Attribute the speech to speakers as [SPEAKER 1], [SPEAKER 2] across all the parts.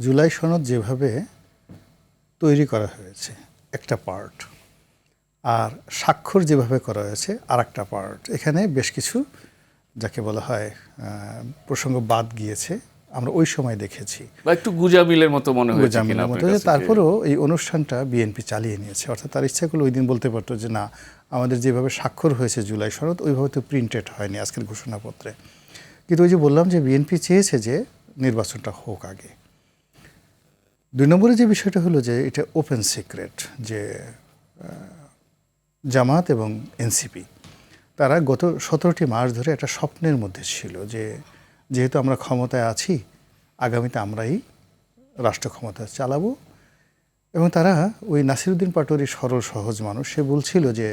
[SPEAKER 1] জুলাই সনদ যেভাবে তৈরি করা হয়েছে একটা পার্ট, আর স্বাক্ষর যেভাবে করা হয়েছে আর একটা পার্ট, এখানে বেশ কিছু যাকে বলা হয় প্রসঙ্গ বাদ গিয়েছে, আমরা ওই সময় দেখেছি
[SPEAKER 2] বা একটু গুজামিলের মতো মনে হয়েছে কিনা আপনার কাছে?
[SPEAKER 1] তারপরেও এই অনুষ্ঠানটা বিএনপি চালিয়ে নিয়েছে, অর্থাৎ তার ইচ্ছা করলে ওই দিন বলতে পারতো যে না, আমাদের যেভাবে স্বাক্ষর হয়েছে জুলাই সনদ ওইভাবে তো প্রিন্টেড হয়নি আজকের ঘোষণাপত্রে। কিন্তু ওই যে বললাম যে বিএনপি চেয়েছে যে নির্বাচনটা হোক আগে। 2 নম্বরে যে বিষয়টা হলো যে এটা ওপেন সিক্রেট যে জামাত এবং এনসিপি তারা গত 17টি মাস ধরে একটা স্বপ্নের মধ্যে ছিল যে যেহেতু আমরা ক্ষমতায় আছি, আগামীতে আমরাই রাষ্ট্র ক্ষমতা চালাবো। এবং তারা ওই নাসিরউদ্দিন পাটোয়ারি সরল সহজ মানুষ, সে বলছিল যে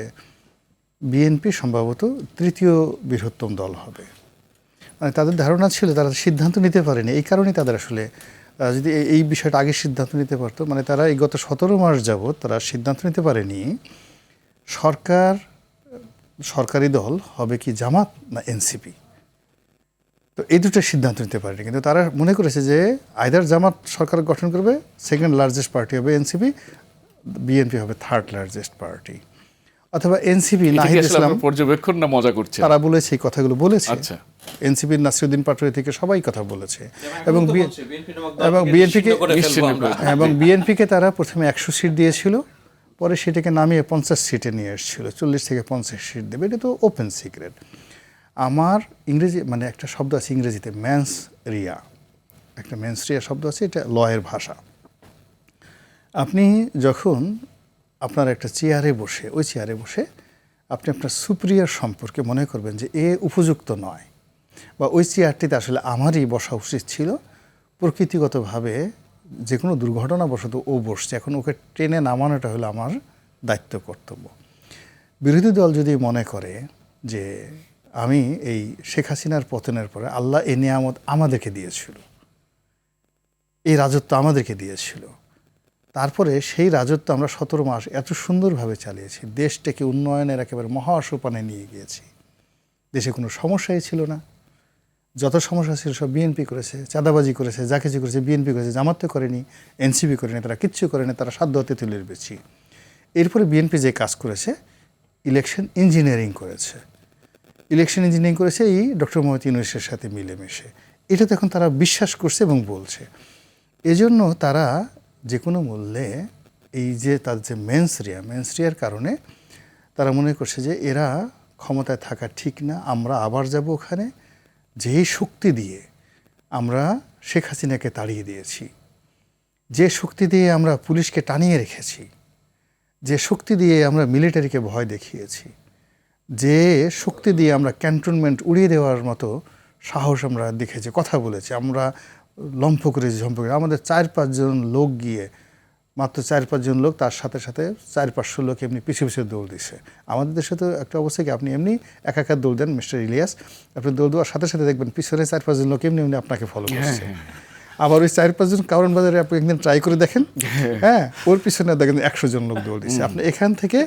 [SPEAKER 1] বিএনপি সম্ভবত 3য় বৃহত্তম দল হবে। মানে তাদের ধারণা ছিল, তারা সিদ্ধান্ত নিতে পারেনি, এই কারণেই তাদের আসলে যদি এই বিষয়টা আগে সিদ্ধান্ত নিতে পারতো, মানে তারা এই গত 17 মাস যাবৎ তারা সিদ্ধান্ত নিতে পারেনি সরকারি দল হবে কি জামাত না এনসিপি। তো এই দুটো সিদ্ধান্ত নিতে পারেনি, কিন্তু তারা মনে করেছে যে আইদার জামাত সরকার গঠন করবে, সেকেন্ড লার্জেস্ট পার্টি হবে এনসিপি, বিএনপি হবে 3rd লার্জেস্ট পার্টি, অথবা এনসিপি নাহিদ ইসলাম
[SPEAKER 2] পর্যবেক্ষণ না মজা করছে,
[SPEAKER 1] তারা বলেছে এই কথাগুলো বলেছে।
[SPEAKER 2] আচ্ছা,
[SPEAKER 1] এনসিপির নাসিরউদ্দিন পাটোয়ারি থেকে সবাই কথা বলেছে এবং বিএনপিকে তারা প্রথমে 100 সিট দিয়েছিল, পরে সেটাকে নামিয়ে 50 সিটে নিয়ে এসেছিল, 40 থেকে 50 সিট দেবে। এটা তো ওপেন সিক্রেট। আমার ইংরেজি মানে একটা শব্দ আছে ইংরেজিতে ম্যান্স রিয়া, একটা ম্যান্স রিয়া শব্দ আছে, এটা লয়ের ভাষা। আপনি যখন আপনার একটা চেয়ারে বসে, ওই চেয়ারে বসে আপনি আপনার সুপিরিয়র সম্পর্কে মনে করবেন যে এ উপযুক্ত নয়, বা ওই চেয়ারটিতে আসলে আমারই বসা উচিত ছিল, প্রকৃতিগতভাবে যে কোনো দুর্ঘটনাবশত ও বসছে, এখন ওকে টেনে নামানোটা হলো আমার দায়িত্ব কর্তব্য। বিরোধী দল যদি মনে করে যে আমি এই শেখ হাসিনার পতনের পরে আল্লাহ এ নিয়ামত আমাদেরকে দিয়েছিল, এই রাজত্ব আমাদেরকে দিয়েছিল, তারপরে সেই রাজত্ব আমরা 17 মাস এত সুন্দরভাবে চালিয়েছি, দেশটাকে উন্নয়নের একেবারে মহাসোপানে নিয়ে গিয়েছি, দেশে কোনো সমস্যাই ছিল না, যত সমস্যা ছিল সব বিএনপি করেছে, চাঁদাবাজি করেছে, যা কিছু করেছে বিএনপি করেছে, জামাত তো করেনি, এনসিপি করেনি, তারা কিচ্ছু করেনি, তারা সাধ্য হাতে তুলে বেশি। এরপরে বিএনপি যে কাজ করেছে, ইলেকশন ইঞ্জিনিয়ারিং করেছে, এই ডক্টর মোহাম্মদ ইউনূসের সাথে মিলেমিশে। এটা তো এখন তারা বিশ্বাস করছে এবং বলছে। এজন্য তারা যে কোনো মূল্যে এই যে তাদের যে মেন্সরিয়ার কারণে তারা মনে করছে যে এরা ক্ষমতায় থাকা ঠিক না, আমরা আবার যাব ওখানে, যেই শক্তি দিয়ে আমরা শেখ হাসিনাকে তাড়িয়ে দিয়েছি, যে শক্তি দিয়ে আমরা পুলিশকে টানিয়ে রেখেছি, যে শক্তি দিয়ে আমরা মিলিটারিকে ভয় দেখিয়েছি, যে শক্তি দিয়ে আমরা ক্যান্টনমেন্ট উড়িয়ে দেওয়ার মতো সাহস আমরা দেখেছি, কথা বলেছি, আমরা লম্ফ করেছি, আমাদের 4-5 জন লোক গিয়ে, মাত্র 4-5 জন লোক, তার সাথে সাথে 400-500 লোক এমনি পিছু পিছু দৌড় দিছে। আমাদের দেশে তো একটা অবস্থা কি, আপনি এমনি একা দৌড় দেন মিস্টার ইলিয়াস, আপনি দৌড় দেওয়ার সাথে সাথে দেখবেন পিছনে 4-5 জন লোক এমনি আপনাকে ফলো করছে। আবার ওই 4-5 জন কারণ বাজারে আপনি একদিন ট্রাই করে দেখেন, হ্যাঁ, ওর পিছনে দেখেন 100 জন লোক দৌড় দিচ্ছে। আপনি এখান থেকে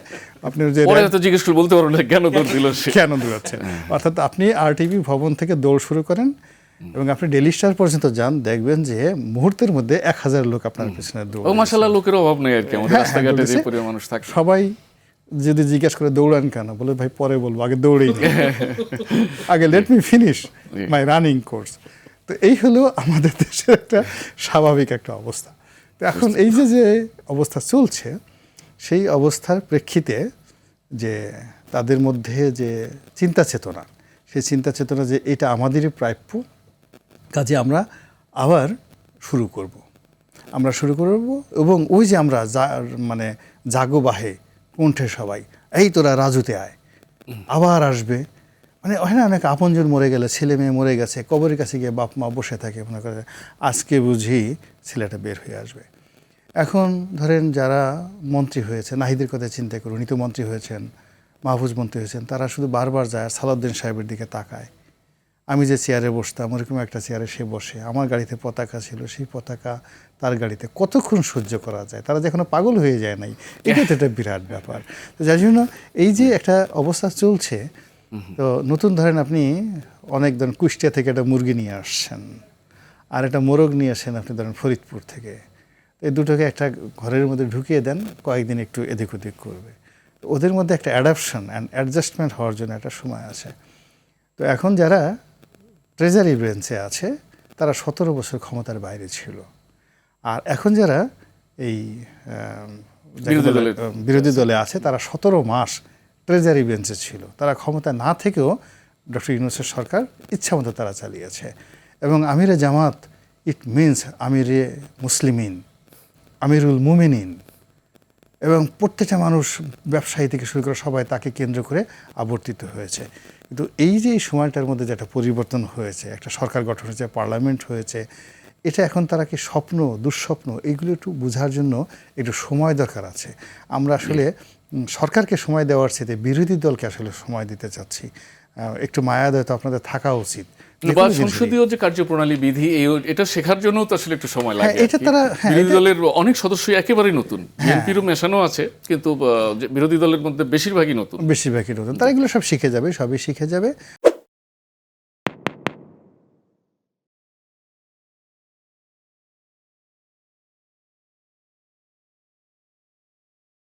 [SPEAKER 1] আপনি যে
[SPEAKER 2] জিজ্ঞেস করে বলতে পারবেন কেন দৌড় দিল,
[SPEAKER 1] কেন দৌড়াচ্ছেন, অর্থাৎ আপনি আরটিভি ভবন থেকে দৌড় শুরু করেন এবং আপনি ডেইলি স্টার পর্যন্ত যান, দেখবেন যে মুহূর্তের মধ্যে 1000 লোক আপনার পিছনে দৌড়।
[SPEAKER 2] ও মাশাআল্লাহ, লোকের অভাব নেই আর কি আমাদের রাস্তাঘাটে যে পরিমাণ মানুষ থাকে।
[SPEAKER 1] সবাই যদি জিজ্ঞাসা করে দৌড়ান কেন, বলে ভাই পরে বলবো, আগে দৌড়েই আগে let me finish my running course. তো এই হলো আমাদের দেশের একটা স্বাভাবিক একটা অবস্থা। তো এখন এই যে অবস্থা চলছে, সেই অবস্থার প্রেক্ষিতে যে তাদের মধ্যে যে চিন্তা চেতনা, সেই চিন্তা চেতনা যে এটা আমাদেরই প্রাপ্য, কাজে আমরা আবার শুরু করব এবং ওই যে আমরা মানে জাগো বাহে কণ্ঠে সবাই, এই তোরা রাজুতে আয়, আবার আসবে। মানে হয় না, অনেক আপনজন মরে গেলে, ছেলে মেয়ে মরে গেছে, কবরের কাছে গিয়ে বাপ মা বসে থাকে, মনে করে আজকে বুঝি ছেলেটা বের হয়ে আসবে। এখন ধরেন যারা মন্ত্রী হয়েছে, নাহিদের কথা চিন্তা করুন, উনি তো মন্ত্রী হয়েছেন, মাহফুজ মন্ত্রী হয়েছেন, তারা শুধু বারবার যায় সালাউদ্দিন সাহেবের দিকে তাকায়। আমি যে চেয়ারে বসতাম ওরকম একটা চেয়ারে সে বসে, আমার গাড়িতে পতাকা ছিল, সেই পতাকা তার গাড়িতে, কতক্ষণ সহ্য করা যায়, তারা যে এখনো পাগল হয়ে যায় নাই, এটা তো একটা বিরাট ব্যাপার। তো যার জন্য এই যে একটা অবস্থা চলছে, তো নতুন ধরেন আপনি অনেক ধরেন কুষ্টিয়া থেকে একটা মুরগি নিয়ে আসছেন, আর একটা মোরগ নিয়ে আসেন আপনি ধরেন ফরিদপুর থেকে, এই দুটোকে একটা ঘরের মধ্যে ঢুকিয়ে দেন, কয়েকদিন একটু এদিক ওদিক করবে। তো ওদের মধ্যে একটা অ্যাডাপশন অ্যান্ড অ্যাডজাস্টমেন্ট হওয়ার জন্য একটা সময় আছে। তো এখন যারা ট্রেজারি ব্রেঞ্চে আছে তারা 17 বছর ক্ষমতার বাইরে ছিল, আর এখন যারা এই বিরোধী দলে আছে তারা 17 মাস ট্রেজারি বেঞ্চে ছিল। তারা ক্ষমতা না থেকেও ডক্টর ইউনূসের সরকার ইচ্ছামতো তারা চালিয়েছে। এবং আমিরে জামাত ইট মিনস আমিরে মুসলিমিন, আমিরুল মুমিনিন, এবং প্রত্যেকটা মানুষ ব্যবসায়ী থেকে শুরু করে সবাই তাকে কেন্দ্র করে আবর্তিত হয়েছে। কিন্তু এই যে এই সময়টার মধ্যে যে একটা পরিবর্তন হয়েছে, একটা সরকার গঠন হয়েছে, পার্লামেন্ট হয়েছে, এটা এখন তারা কি স্বপ্ন দুঃস্বপ্ন এইগুলো একটু বোঝার জন্য একটু সময় দরকার আছে। আমরা আসলে সরকারকে সময় দেওয়ার চেয়ে বিরোধী দলকে আসলে সময় দিতে চাচ্ছি। একটু মায়াদয় তো আপনাদের থাকা উচিত।
[SPEAKER 2] বা সংসদীয় যে কার্যপ্রণালী বিধি এটা শেখার জন্য তো আসলে একটু সময় লাগে।
[SPEAKER 1] এটা তারা
[SPEAKER 2] বিরোধী দলের অনেক সদস্যই একেবারেই নতুন, বিএনপিরও মেশানো আছে, কিন্তু বিরোধী দলের মধ্যে বেশিরভাগই নতুন।
[SPEAKER 1] তারা এগুলো সব শিখে যাবে, সবই শিখে যাবে।